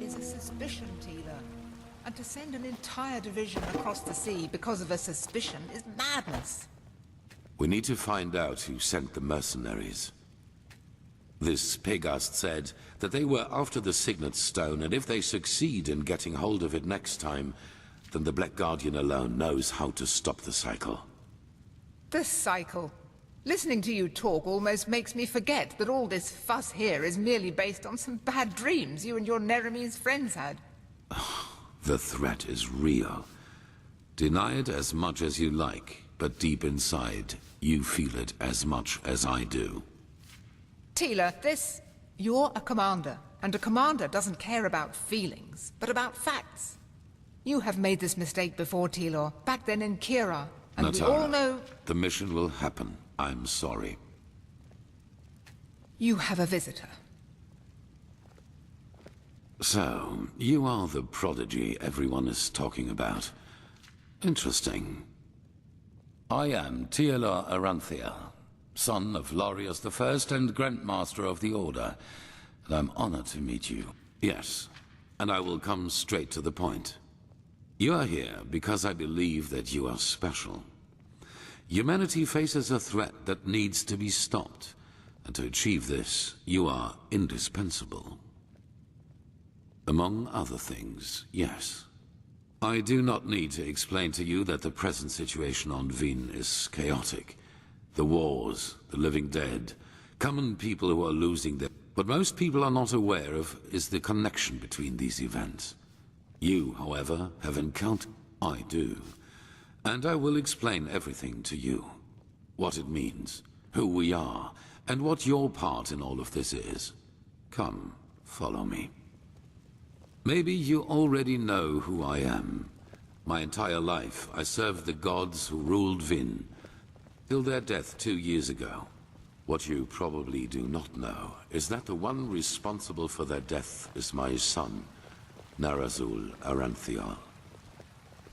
is a suspicion, Teela. And to send an entire division across the sea because of a suspicion is madness. We need to find out who sent the mercenaries. This Pegast said that they were after the Signet Stone, and if they succeed in getting hold of it next time, then the Black Guardian alone knows how to stop the cycle. The cycle? Listening to you talk almost makes me forget that all this fuss here is merely based on some bad dreams you and your Neremese friends had. The threat is real. Deny it as much as you like, but deep inside, you feel it as much as I do. Teela, you're a commander, and a commander doesn't care about feelings, but about facts. You have made this mistake before, Teela, back then in Kira, and Natara, we all know... the mission will happen. I'm sorry. You have a visitor. So, you are the prodigy everyone is talking about. Interesting. I am Teela Aranthiel, son of Lorius I and Grandmaster of the Order, and I'm honored to meet you. Yes, and I will come straight to the point. You are here because I believe that you are special. Humanity faces a threat that needs to be stopped, and to achieve this, you are indispensable. Among other things, yes. I do not need to explain to you that the present situation on Vin is chaotic. The wars, the living dead, common people who are losing their... What most people are not aware of is the connection between these events. You, however, have encountered... I do. And I will explain everything to you. What it means, who we are, and what your part in all of this is. Come, follow me. Maybe you already know who I am. My entire life, I served the gods who ruled Vin, till their death 2 years ago. What you probably do not know is that the one responsible for their death is my son, Narazul Aranthial.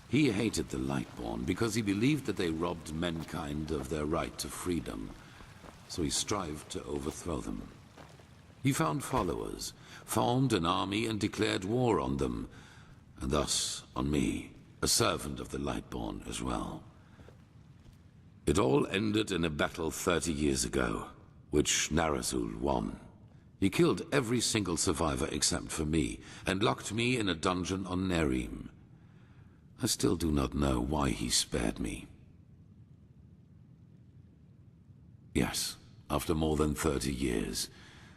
He hated the Lightborn because he believed that they robbed mankind of their right to freedom, so he strived to overthrow them. He found followers, formed an army and declared war on them, and thus on me, a servant of the Lightborn as well. It all ended in a battle 30 years ago, which Narazul won. He killed every single survivor except for me, and locked me in a dungeon on Nerim. I still do not know why he spared me. Yes, after more than 30 years,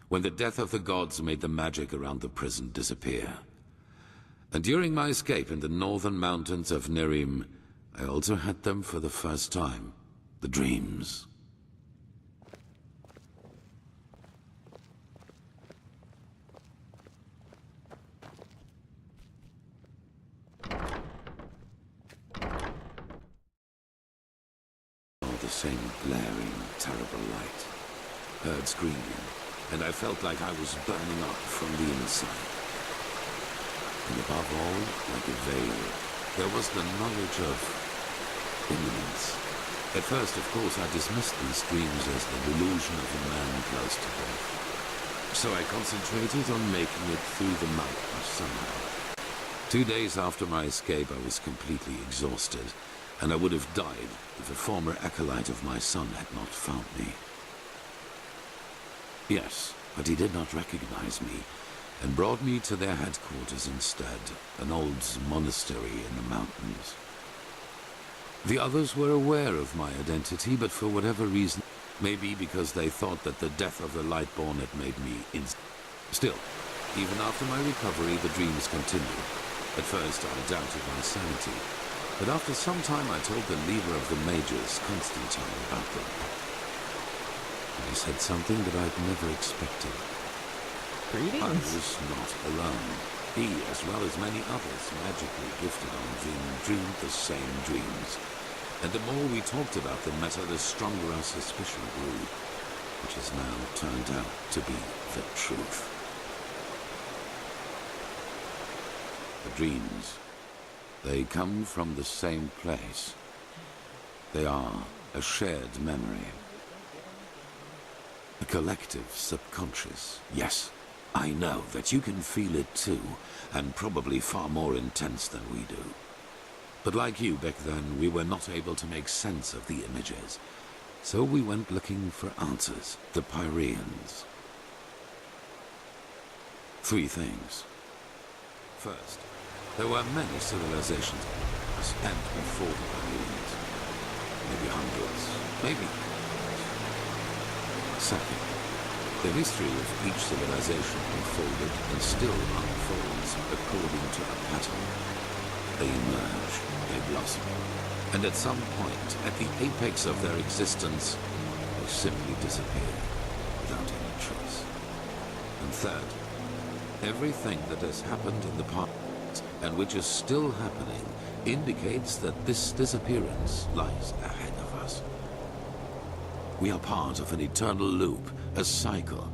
when the death of the gods made the magic around the prison disappear. And during my escape in the northern mountains of Nerim, I also had them for the first time, the dreams. The same glaring, terrible light. Heard screaming, and I felt like I was burning up from the inside. And above all, like a veil, there was the knowledge of imminence. At first, of course, I dismissed these dreams as the delusion of a man close to death. So I concentrated on making it through the mountains somehow. 2 days after my escape, I was completely exhausted, and I would have died if a former acolyte of my son had not found me. Yes, but he did not recognize me, and brought me to their headquarters instead, an old monastery in the mountains. The others were aware of my identity, but for whatever reason, maybe because they thought that the death of the Lightborn had made me Still, even after my recovery, the dreams continued. At first, I doubted my sanity, but after some time I told the leader of the mages, Constantine, about them. He said something that I'd never expected. Greetings. I was not alone. He, as well as many others magically gifted on Vin, dreamed the same dreams. And the more we talked about the matter, the stronger our suspicion grew, which has now turned out to be the truth. The dreams, they come from the same place. They are a shared memory. A collective subconscious. Yes, I know that you can feel it too, and probably far more intense than we do. But like you back then, we were not able to make sense of the images. So we went looking for answers. The Pyreans. 3 things. First, there were many civilizations and before the Pyreans. Maybe hundreds, maybe thousands. Second, the history of each civilization unfolded and still unfolds according to a pattern. They emerge, they blossom, and at some point, at the apex of their existence, they simply disappear without any trace. And third, everything that has happened in the past and which is still happening indicates that this disappearance lies ahead of us. We are part of an eternal loop, a cycle,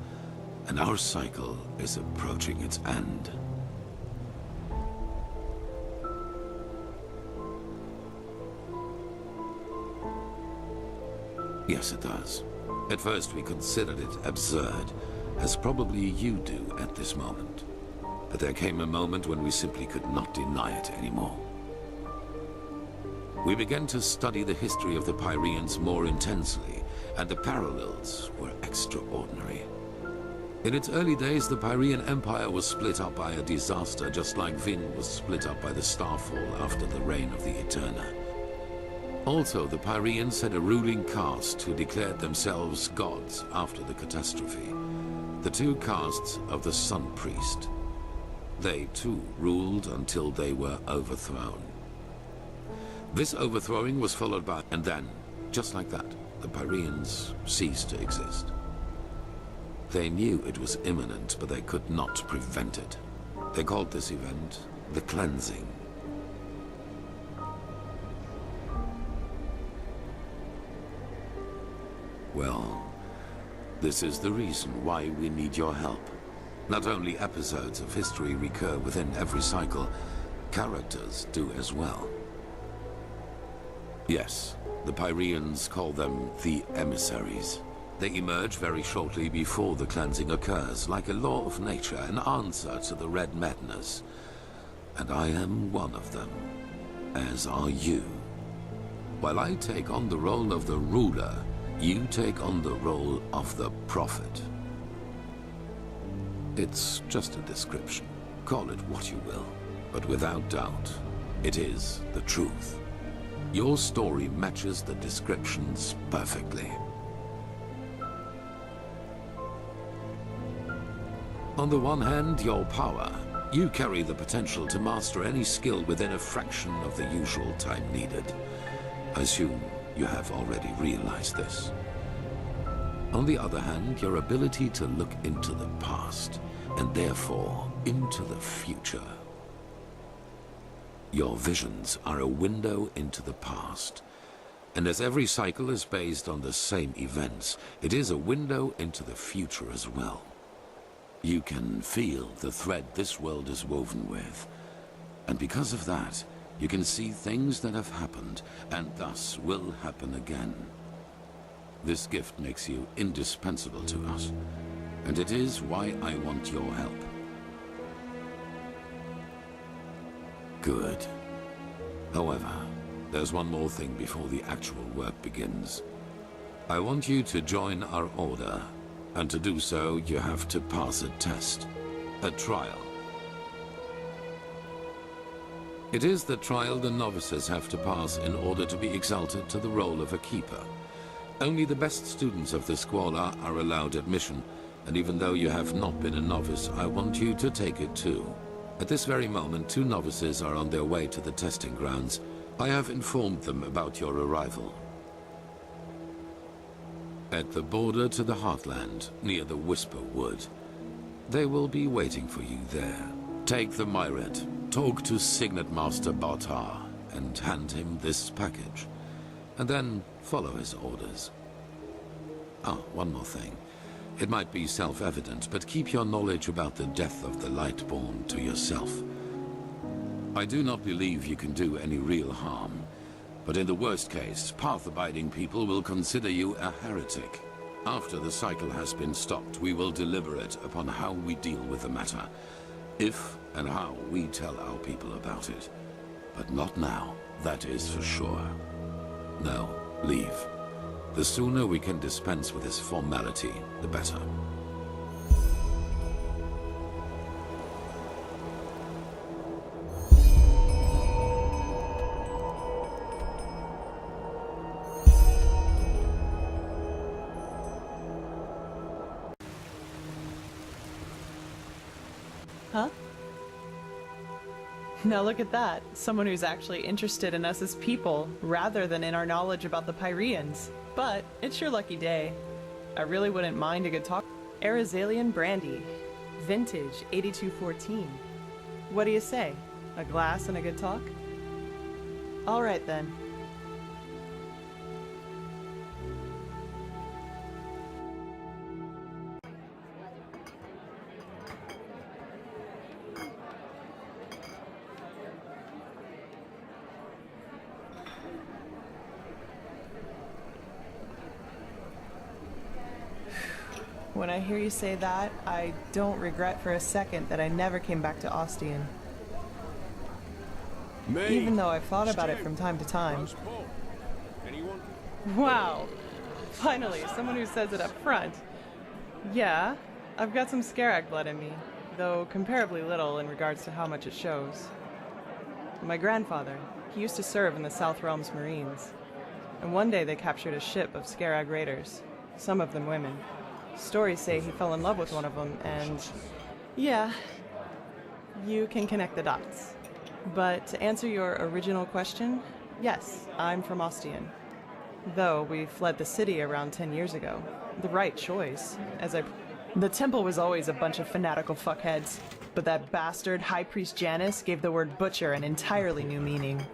and our cycle is approaching its end. Yes, it does. At first we considered it absurd, as probably you do at this moment. But there came a moment when we simply could not deny it anymore. We began to study the history of the Pyreans more intensely, and the parallels were extraordinary. In its early days, the Pyrean Empire was split up by a disaster, just like Vin was split up by the Starfall after the reign of the Eterna. Also, the Pyreans had a ruling caste who declared themselves gods after the catastrophe. The 2 castes of the Sun Priest. They, too, ruled until they were overthrown. This overthrowing was followed by... And then, just like that, the Pyreans ceased to exist. They knew it was imminent, but they could not prevent it. They called this event the Cleansing. Well, this is the reason why we need your help. Not only episodes of history recur within every cycle, characters do as well. Yes, the Pyreans call them the emissaries. They emerge very shortly before the cleansing occurs, like a law of nature, an answer to the Red Madness. And I am one of them, as are you. While I take on the role of the ruler, you take on the role of the prophet. It's just a description. Call it what you will. But without doubt, it is the truth. Your story matches the descriptions perfectly. On the one hand, your power. You carry the potential to master any skill within a fraction of the usual time needed. I assume you have already realized this. On the other hand, your ability to look into the past, and therefore into the future. Your visions are a window into the past, and as every cycle is based on the same events, it is a window into the future as well. You can feel the thread this world is woven with, and because of that, you can see things that have happened, and thus will happen again. This gift makes you indispensable to us, and it is why I want your help. Good. However, there's one more thing before the actual work begins. I want you to join our order, and to do so, you have to pass a test, a trial. It is the trial the novices have to pass in order to be exalted to the role of a keeper. Only the best students of the Squalor are allowed admission, and even though you have not been a novice, I want you to take it too. At this very moment, 2 novices are on their way to the testing grounds. I have informed them about your arrival. At the border to the Heartland, near the Whisper Wood. They will be waiting for you there. Take the Myret, talk to Signet Master Bartar, and hand him this package. And then follow his orders. Ah, one more thing. It might be self-evident, but keep your knowledge about the death of the Lightborn to yourself. I do not believe you can do any real harm, but in the worst case, path-abiding people will consider you a heretic. After the cycle has been stopped, we will deliberate upon how we deal with the matter. If and how we tell our people about it. But not now, that is for sure. No, leave. The sooner we can dispense with this formality, the better. Huh? Now look at that. Someone who's actually interested in us as people, rather than in our knowledge about the Pyreans. But it's your lucky day. I really wouldn't mind a good talk. Arizalian Brandy. Vintage 8214. What do you say? A glass and a good talk? Alright then. When I hear you say that, I don't regret for a second that I never came back to Ostian. Even though I've thought about it from time to time. Wow! Finally, someone who says it up front. Yeah, I've got some Scarag blood in me, though comparably little in regards to how much it shows. My grandfather, he used to serve in the South Realms Marines. And one day they captured a ship of Scarag raiders, some of them women. Stories say he fell in love with one of them, and yeah, you can connect the dots. But to answer your original question, yes, I'm from Ostian. Though we fled the city around 10 years ago. The right choice, The temple was always a bunch of fanatical fuckheads, but that bastard High Priest Janus gave the word butcher an entirely new meaning.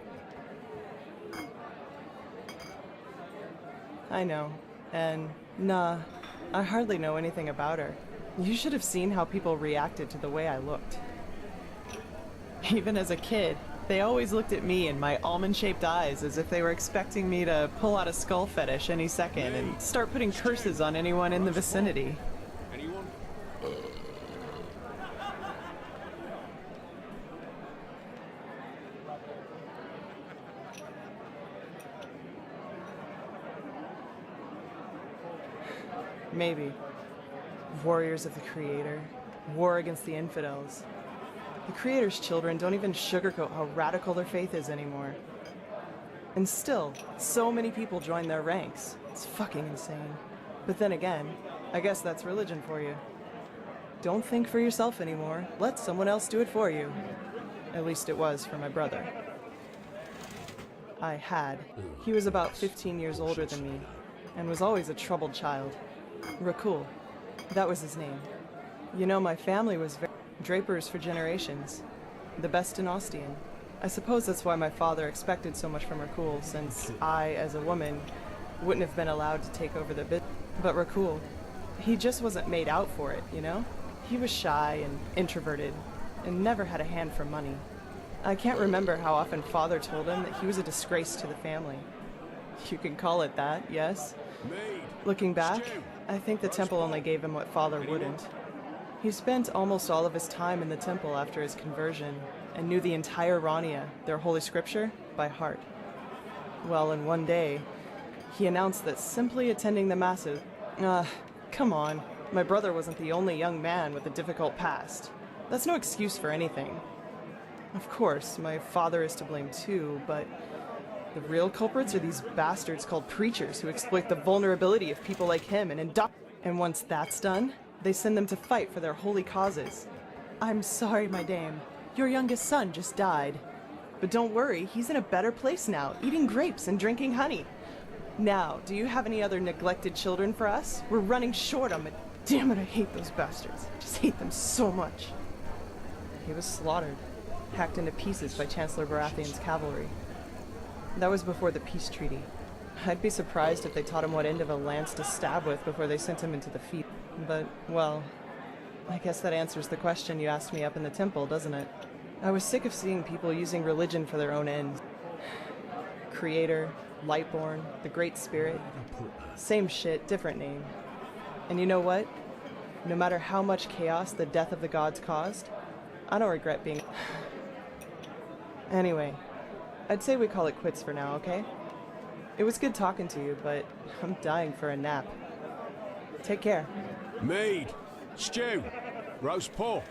I know, and nah, I hardly know anything about her. You should have seen how people reacted to the way I looked. Even as a kid, they always looked at me and my almond-shaped eyes as if they were expecting me to pull out a skull fetish any second and start putting curses on anyone in the vicinity. Maybe. Warriors of the Creator. War against the infidels. The Creator's children don't even sugarcoat how radical their faith is anymore. And still, so many people join their ranks. It's fucking insane. But then again, I guess that's religion for you. Don't think for yourself anymore. Let someone else do it for you. At least it was for my brother. I had. He was about 15 years older than me, and was always a troubled child. Rakul. That was his name. You know, my family was drapers for generations. The best in Ostian. I suppose that's why my father expected so much from Rakul, since I, as a woman, wouldn't have been allowed to take over the business. But Rakul, he just wasn't made out for it, you know? He was shy and introverted, and never had a hand for money. I can't remember how often father told him that he was a disgrace to the family. You can call it that, yes? Looking back, I think the temple only gave him what father wouldn't. He spent almost all of his time in the temple after his conversion, and knew the entire Rania, their holy scripture, by heart. Well, in one day, he announced that simply attending the masses... come on. My brother wasn't the only young man with a difficult past. That's no excuse for anything. Of course, my father is to blame too, but... the real culprits are these bastards called preachers who exploit the vulnerability of people like him and once that's done, they send them to fight for their holy causes. I'm sorry, my dame. Your youngest son just died. But don't worry, he's in a better place now, eating grapes and drinking honey. Now, do you have any other neglected children for us? We're running short on it. Damn it, I hate those bastards. I just hate them so much. He was slaughtered, hacked into pieces by Chancellor Baratheon's cavalry. That was before the peace treaty. I'd be surprised if they taught him what end of a lance to stab with before they sent him into the field. But, well, I guess that answers the question you asked me up in the temple, doesn't it? I was sick of seeing people using religion for their own ends. Creator, Lightborn, the Great Spirit. Same shit, different name. And you know what? No matter how much chaos the death of the gods caused, I don't regret being... Anyway, I'd say we call it quits for now, okay? It was good talking to you, but I'm dying for a nap. Take care. Mead, stew, roast pork.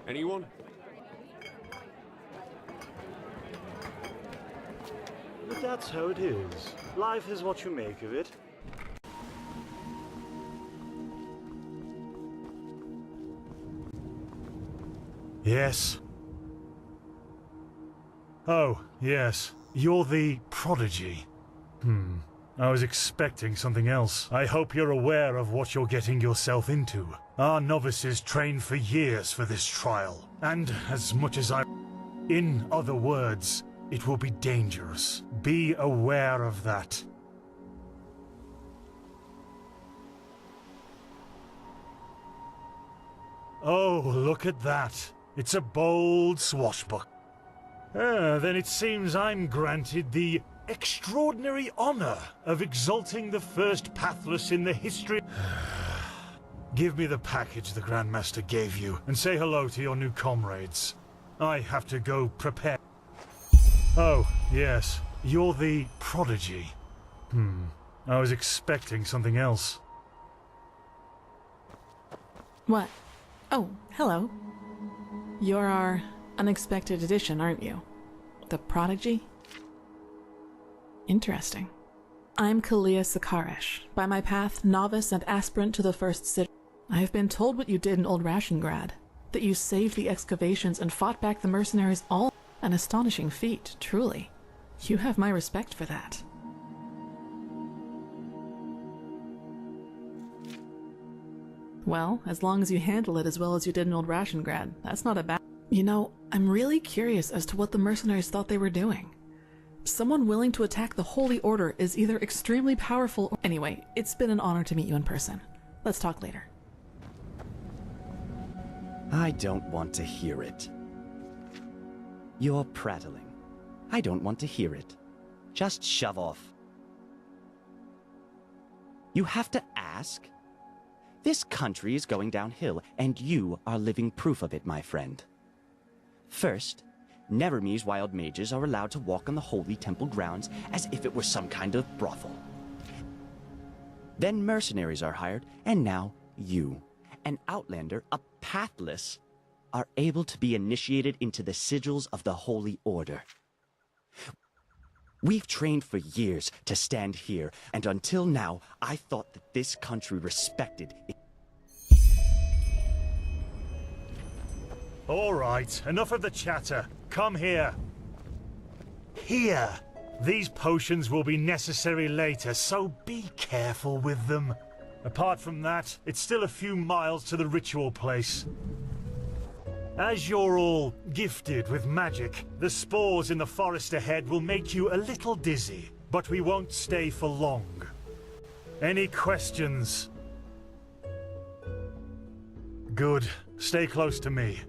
Anyone? But that's how it is. Life is what you make of it. Yes. Oh, yes. You're the prodigy. I was expecting something else. I hope you're aware of what you're getting yourself into. Our novices trained for years for this trial. And as much as In other words, it will be dangerous. Be aware of that. Oh, look at that. It's a bold swashbuckler. Then it seems I'm granted the extraordinary honor of exalting the first pathless in the history... Give me the package the Grandmaster gave you, and say hello to your new comrades. I have to go prepare... Oh, yes. You're the prodigy. I was expecting something else. What? Oh, hello. You're our unexpected addition, aren't you? The prodigy? Interesting. I'm Kalia Sakaresh, by my path novice and aspirant to the first city. I have been told what you did in Old Rashengrad, that you saved the excavations and fought back the mercenaries, all an astonishing feat, truly. You have my respect for that. Well, as long as you handle it as well as you did in Old Rashengrad, that's not a bad... You know, I'm really curious as to what the mercenaries thought they were doing. Someone willing to attack the Holy Order is either extremely powerful or... Anyway, it's been an honor to meet you in person. Let's talk later. I don't want to hear it. You're prattling. I don't want to hear it. Just shove off. You have to ask? This country is going downhill, and you are living proof of it, my friend. First, Nevermere's wild mages are allowed to walk on the holy temple grounds as if it were some kind of brothel. Then mercenaries are hired, and now you, an outlander, a pathless, are able to be initiated into the sigils of the Holy Order. We've trained for years to stand here, and until now, I thought that this country respected it. All right, enough of the chatter. Come here. Here. These potions will be necessary later, so be careful with them. Apart from that, it's still a few miles to the ritual place. As you're all gifted with magic, the spores in the forest ahead will make you a little dizzy, but we won't stay for long. Any questions? Good. Stay close to me.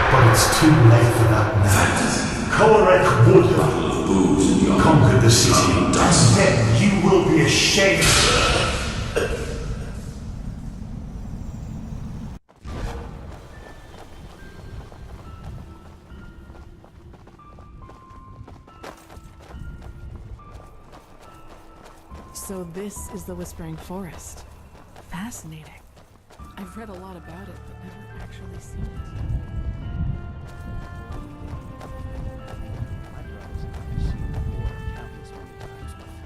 But it's too late for that now. Korek would have conquered the city, and then you will be ashamed. So this is the Whispering Forest. Fascinating. I've read a lot about it, but never actually seen it. My brothers and I have seen the war countless many times before.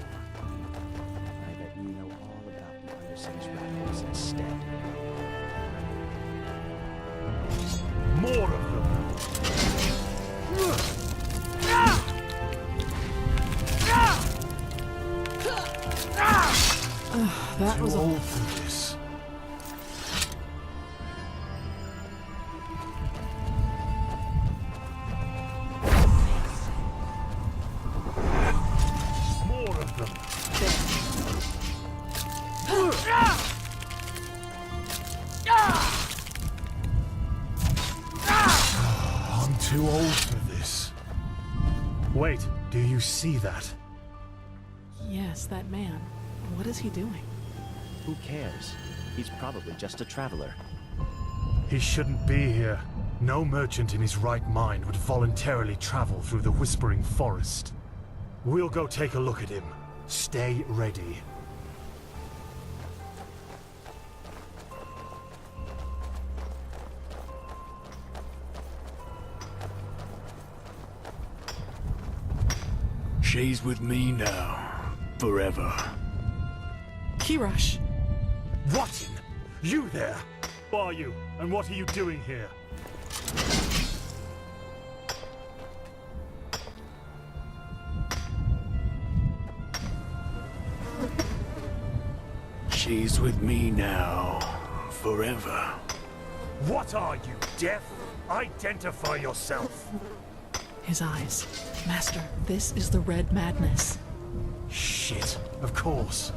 I bet you know all about the Undercity's radicals instead. More of them. That was all a... for this. More of them. too old for this. Wait, do you see that? Yes, that man. What is he doing? Who cares? He's probably just a traveler. He shouldn't be here. No merchant in his right mind would voluntarily travel through the Whispering Forest. We'll go take a look at him. Stay ready. She's with me now. Forever. Kirosh! What in? You there? Who are you? And what are you doing here? She's with me now. Forever. What are you, deaf? Identify yourself. His eyes. Master, this is the Red Madness. Shit, of course.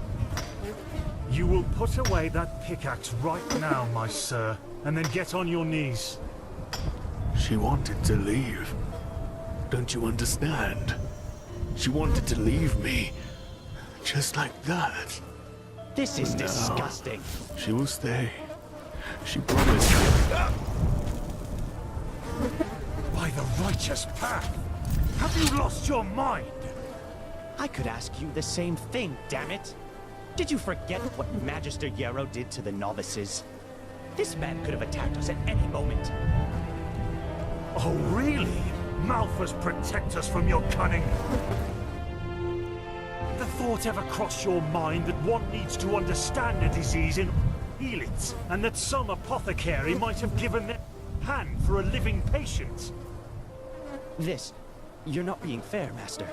You will put away that pickaxe right now, my sir, and then get on your knees. She wanted to leave. Don't you understand? She wanted to leave me. Just like that. This is No. disgusting. She will stay. She promised. By the righteous path! Have you lost your mind? I could ask you the same thing, damn it. Did you forget what Magister Yarrow did to the novices? This man could have attacked us at any moment. Oh, really? Malphas protect us from your cunning. The thought ever crossed your mind that one needs to understand a disease and heal it, and that some apothecary might have given their hand for a living patient? You're not being fair, Master.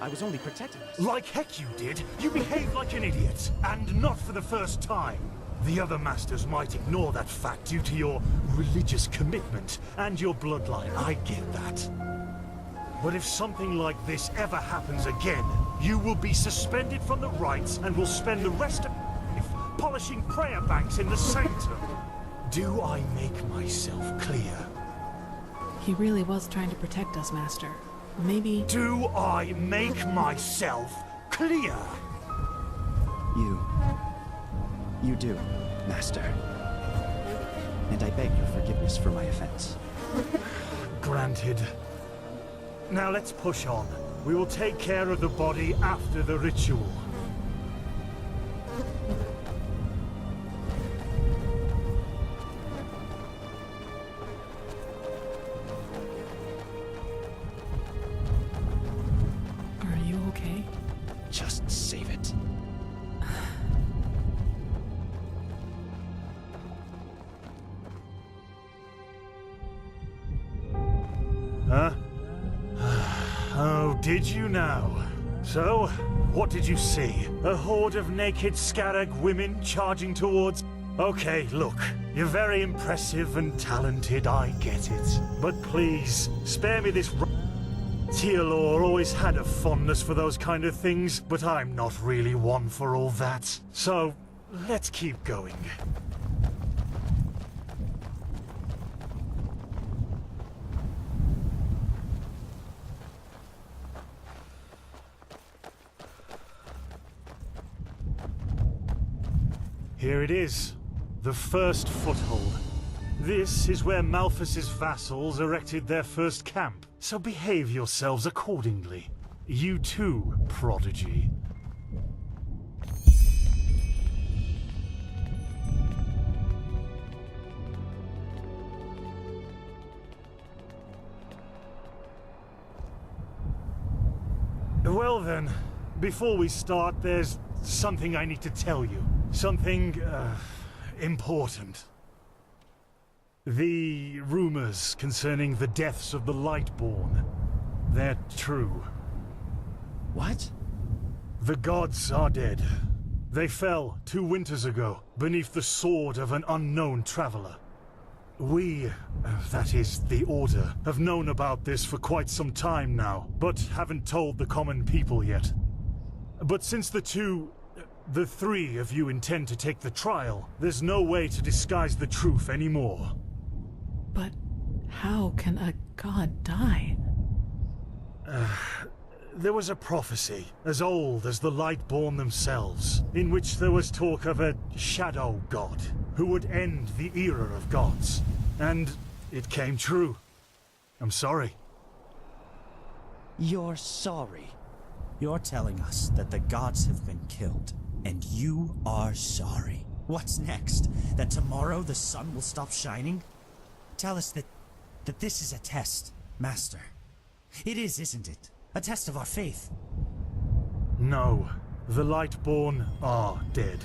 I was only protecting us. Like heck you did. You behaved like an idiot, and not for the first time. The other masters might ignore that fact due to your religious commitment and your bloodline. I get that. But if something like this ever happens again, you will be suspended from the rites and will spend the rest of your life polishing prayer banks in the sanctum. Do I make myself clear? He really was trying to protect us, Master. Maybe... Do I make myself clear? You do, Master. And I beg your forgiveness for my offense. Granted. Now let's push on. We will take care of the body after the ritual. Are you okay? Just save it. Huh? Oh, did you now? So, what did you see? A horde of naked Scarag women charging towards... Okay, look, you're very impressive and talented, I get it. But please, spare me this... Tealor always had a fondness for those kind of things, but I'm not really one for all that. So, let's keep going. Here it is, the first foothold. This is where Malphas's vassals erected their first camp, so behave yourselves accordingly. You too, prodigy. Well then, before we start, there's something I need to tell you. Something, important. The rumors concerning the deaths of the Lightborn, they're true. What? The gods are dead. They fell 2 winters ago, beneath the sword of an unknown traveler. We, that is, the Order, have known about this for quite some time now, but haven't told the common people yet. But since the 3 of you intend to take the trial, there's no way to disguise the truth anymore. But How can a god die? There was a prophecy, as old as the Lightborn themselves, in which there was talk of a shadow god who would end the era of gods. And it came true. I'm sorry. You're sorry. You're telling us that the gods have been killed, and you are sorry. What's next? That tomorrow the sun will stop shining? Tell us that this is a test, Master. It is, isn't it? A test of our faith. No, the Lightborn are dead.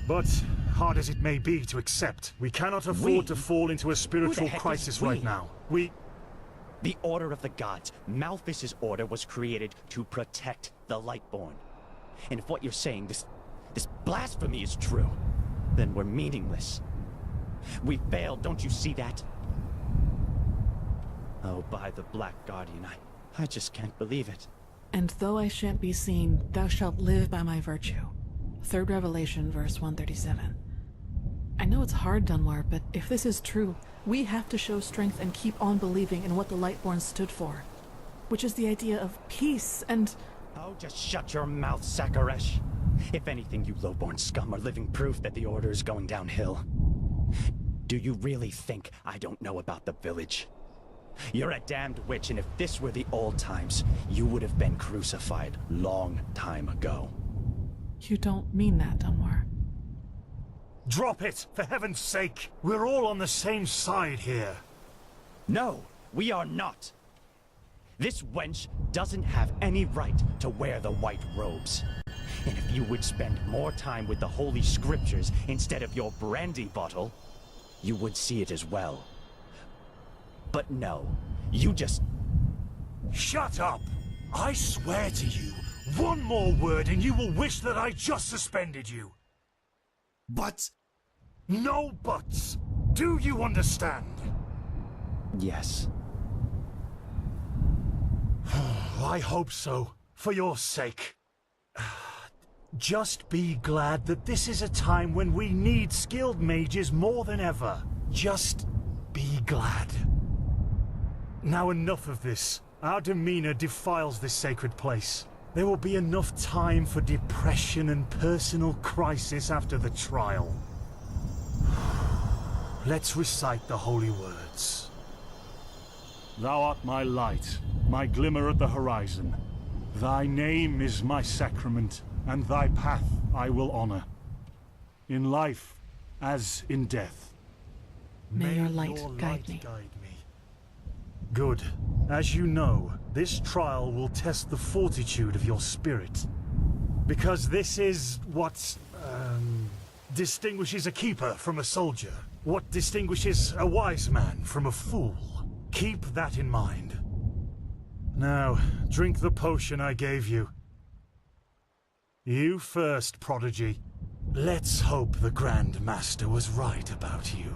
But, hard as it may be to accept, we cannot afford to fall into a spiritual crisis right now. The Order of the Gods, Malphas's order, was created to protect the Lightborn. And if what you're saying, this blasphemy is true, then we're meaningless. We failed, don't you see that? Oh, by the Black Guardian, I just can't believe it. And though I shan't be seen, thou shalt live by my virtue. 3rd Revelation, verse 137. I know it's hard, Dunmore, but if this is true, we have to show strength and keep on believing in what the Lightborn stood for. Which is the idea of peace and... Oh, just shut your mouth, Sakaresh. If anything, you lowborn scum are living proof that the Order is going downhill. Do you really think I don't know about the village? You're a damned witch, and if this were the old times, you would have been crucified long time ago. You don't mean that, Dunmore. Drop it, for heaven's sake! We're all on the same side here. No, we are not. This wench doesn't have any right to wear the white robes. And if you would spend more time with the Holy Scriptures instead of your brandy bottle, you would see it as well. But no, you just... Shut up! I swear to you, one more word and you will wish that I just suspended you. But... No buts! Do you understand? Yes. I hope so, for your sake. Just be glad that this is a time when we need skilled mages more than ever. Just be glad. Now enough of this. Our demeanor defiles this sacred place. There will be enough time for depression and personal crisis after the trial. Let's recite the holy words. Thou art my light, my glimmer at the horizon. Thy name is my sacrament, and thy path I will honor. In life, as in death. May your light guide me. Good. As you know, this trial will test the fortitude of your spirit. Because this is what, distinguishes a keeper from a soldier. What distinguishes a wise man from a fool. Keep that in mind. Now, drink the potion I gave you. You first, Prodigy. Let's hope the Grand Master was right about you.